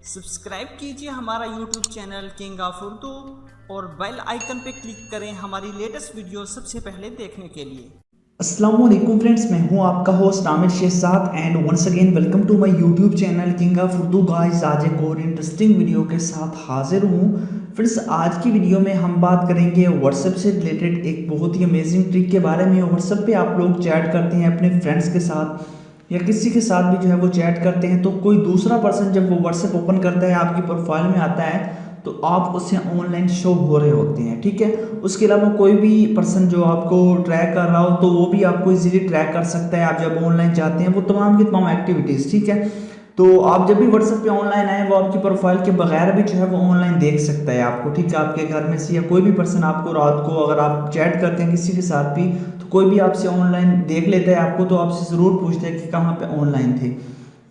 Subscribe कीजिए हमारा YouTube channel king of Urdu और बेल आइकन पे क्लिक करें हमारी लेटेस्ट वीडियो सबसे पहले देखने के लिए। अस्सलाम वालेकुम फ्रेंड्स, मैं हूं आपका host Aamir Shahzad and once again welcome to my YouTube channel king of Urdu. Guys, आज एक और इंटरेस्टिंग वीडियो के साथ हाजिर हूं। फ्रेंड्स, आज की वीडियो में हम बात करेंगे व्हाट्सएप से रिलेटेड एक बहुत ही अमेजिंग ट्रिक के बारे में। व्हाट्सएप पे आप लोग चैट करते हैं अपने फ्रेंड्स के साथ या किसी के साथ भी जो है वो चैट करते हैं, तो कोई दूसरा पर्सन जब वो व्हाट्सएप ओपन करता है, आपकी प्रोफाइल में आता है, तो आप उससे ऑनलाइन शो हो रहे होते हैं। ठीक है, उसके अलावा कोई भी पर्सन जो आपको ट्रैक कर रहा हो तो वो भी आपको इजीली ट्रैक कर सकता है। आप जब ऑनलाइन जाते हैं वो तमाम की तमाम एक्टिविटीज़, ठीक है, तो आप जब भी व्हाट्सएप पे ऑनलाइन आए वो आपकी प्रोफाइल के बगैर भी जो है वो ऑनलाइन देख सकता है आपको। ठीक है, आपके घर में से या कोई भी पर्सन आपको रात को अगर आप चैट करते हैं किसी के साथ भी, तो कोई भी आपसे ऑनलाइन देख लेता है आपको, तो आपसे ज़रूर पूछता है कि कहाँ पे ऑनलाइन थे।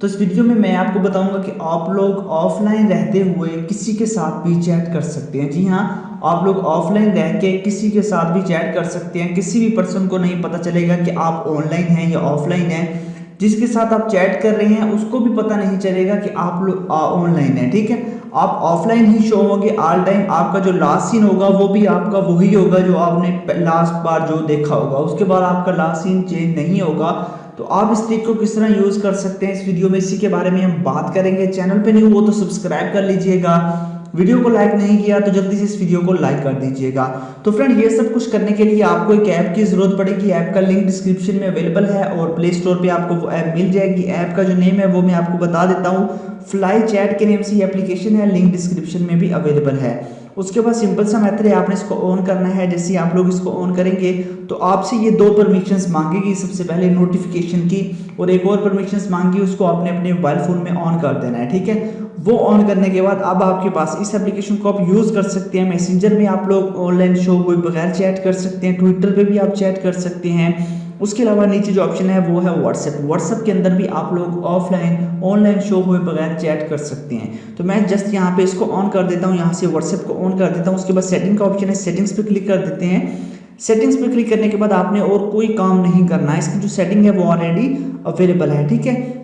तो इस वीडियो में मैं आपको बताऊंगा कि आप लोग ऑफलाइन रहते हुए किसी के साथ भी चैट कर सकते हैं। जी हाँ, आप लोग ऑफलाइन रह के किसी के साथ भी चैट कर सकते हैं। किसी भी पर्सन को नहीं पता चलेगा कि आप ऑनलाइन हैं या ऑफलाइन हैं। जिसके साथ आप चैट कर रहे हैं उसको भी पता नहीं चलेगा कि आप लोग ऑनलाइन हैं। ठीक है, आप ऑफलाइन ही शो होंगे ऑल टाइम। आपका जो लास्ट सीन होगा वो भी आपका वही होगा जो आपने लास्ट बार जो देखा होगा, उसके बाद आपका लास्ट सीन चेंज नहीं होगा। तो आप इस ट्रिक को किस तरह यूज कर सकते हैं इस वीडियो में इसी के बारे में हम बात करेंगे। चैनल पे न्यू हो तो सब्सक्राइब कर लीजिएगा, वीडियो को लाइक नहीं किया तो जल्दी से इस वीडियो को लाइक कर दीजिएगा। तो फ्रेंड, ये सब कुछ करने के लिए आपको एक ऐप की जरूरत पड़ेगी। ऐप का लिंक डिस्क्रिप्शन में अवेलेबल है और प्ले स्टोर पे आपको वो ऐप मिल जाएगी। ऐप का जो नेम है वो मैं आपको बता देता हूँ, फ्लाई चैट के नेम से ये एप्लीकेशन है, लिंक डिस्क्रिप्शन में भी अवेलेबल है। उसके बाद सिंपल सा मेथड है, आपने इसको ऑन करना है। जैसे ही आप लोग इसको ऑन करेंगे तो आपसे ये दो परमिशंस मांगेगी। सबसे पहले नोटिफिकेशन की और एक और परमिशंस मांगी, उसको आपने अपने मोबाइल फ़ोन में ऑन कर देना है। ठीक है, वो ऑन करने के बाद अब आपके पास इस एप्लीकेशन को आप यूज़ कर सकते हैं। मैसेंजर में आप लोग ऑनलाइन शो हुए बगैर चैट कर सकते हैं, ट्विटर पे भी आप चैट कर सकते हैं। उसके अलावा नीचे जो ऑप्शन है वो है व्हाट्सएप। व्हाट्सएप के अंदर भी आप लोग ऑफलाइन ऑनलाइन शो हुए बगैर चैट कर सकते हैं। तो मैं जस्ट यहाँ पे इसको ऑन कर देता हूँ, यहाँ से व्हाट्सएप को ऑन कर देता हूँ। उसके बाद सेटिंग का ऑप्शन है, सेटिंग्स पे क्लिक कर देते हैं। सेटिंग्स पे क्लिक करने के बाद आपने और कोई काम नहीं करना है, इसकी जो सेटिंग है वो ऑलरेडी अवेलेबल है। ठीक है,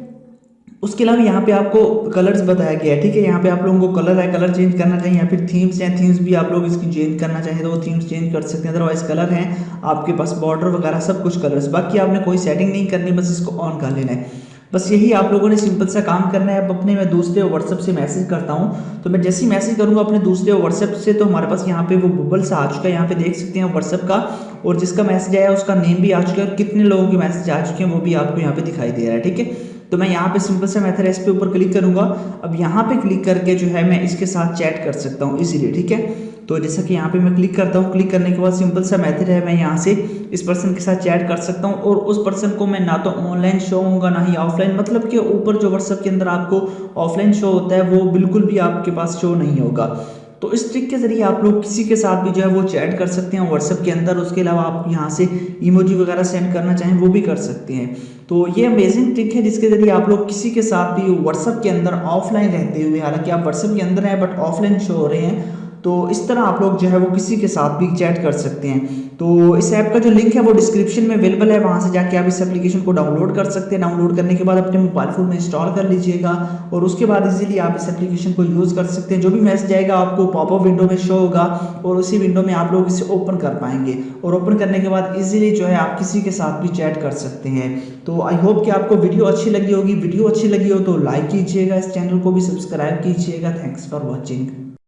उसके अलावा यहाँ पे आपको कलर्स बताया गया है। ठीक है, यहाँ पे आप लोगों को कलर है, कलर चेंज करना चाहिए, या फिर थीम्स हैं, थीम्स भी आप लोग इसकी चेंज करना चाहिए तो वो थीम्स चेंज कर सकते हैं। अदरवाइज कलर हैं आपके पास, बॉर्डर वगैरह सब कुछ कलर्स। बाकी आपने कोई सेटिंग नहीं करनी, बस इसको ऑन कर लेना है। बस यही आप लोगों ने सिंपल सा काम करना है। अब अपने मैं दूसरे व्हाट्सएप से मैसेज करता हूँ, तो मैं जैसे ही मैसेज करूँगा अपने दूसरे व्हाट्सएप से, तो हमारे पास यहाँ पे वो बबल सा आ चुका है। यहाँ पे देख सकते हैं व्हाट्सएप का, और जिसका मैसेज आया उसका नेम भी आ चुका है, कितने लोगों के मैसेज आ चुके हैं वो भी आपको यहाँ पे दिखाई दे रहा है। ठीक है, तो मैं यहाँ पे सिंपल सा मेथड है, इस पे ऊपर क्लिक करूंगा। अब यहाँ पे क्लिक करके जो है मैं इसके साथ चैट कर सकता हूँ इजीली। ठीक है, तो जैसा कि यहाँ पे मैं क्लिक करता हूँ, क्लिक करने के बाद सिंपल सा मेथड है, मैं यहाँ से इस पर्सन के साथ चैट कर सकता हूँ और उस पर्सन को मैं ना तो ऑनलाइन शो होगा ना ही ऑफलाइन, मतलब कि ऊपर जो व्हाट्सएप के अंदर आपको ऑफलाइन शो होता है वो बिल्कुल भी आपके पास शो नहीं होगा। तो इस ट्रिक के जरिए आप लोग किसी के साथ भी जो है वो चैट कर सकते हैं व्हाट्सएप के अंदर। उसके अलावा आप यहाँ से इमोजी वगैरह सेंड करना चाहें वो भी कर सकते हैं। तो ये अमेजिंग ट्रिक है जिसके जरिए आप लोग किसी के साथ भी व्हाट्सएप के अंदर ऑफलाइन रहते हुए, हालांकि आप व्हाट्सएप के अंदर हैं बट ऑफलाइन शो हो रहे हैं, तो इस तरह आप लोग जो है वो किसी के साथ भी चैट कर सकते हैं। तो इस ऐप का जो लिंक है वो डिस्क्रिप्शन में अवेलेबल है, वहाँ से जाके आप इस एप्लीकेशन को डाउनलोड कर सकते हैं। डाउनलोड करने के बाद अपने मोबाइल फोन में इंस्टॉल कर लीजिएगा और उसके बाद इजीली आप इस एप्लीकेशन को यूज़ कर सकते हैं। जो भी मैसेज आएगा आपको पॉपअप विंडो में शो होगा और उसी विंडो में आप लोग इसे ओपन कर पाएंगे, और ओपन करने के बाद इजीली जो है आप किसी के साथ भी चैट कर सकते हैं। तो आई होप कि आपको वीडियो अच्छी लगी होगी। वीडियो अच्छी लगी हो तो लाइक कीजिएगा, इस चैनल को भी सब्सक्राइब कीजिएगा। Thanks for watching.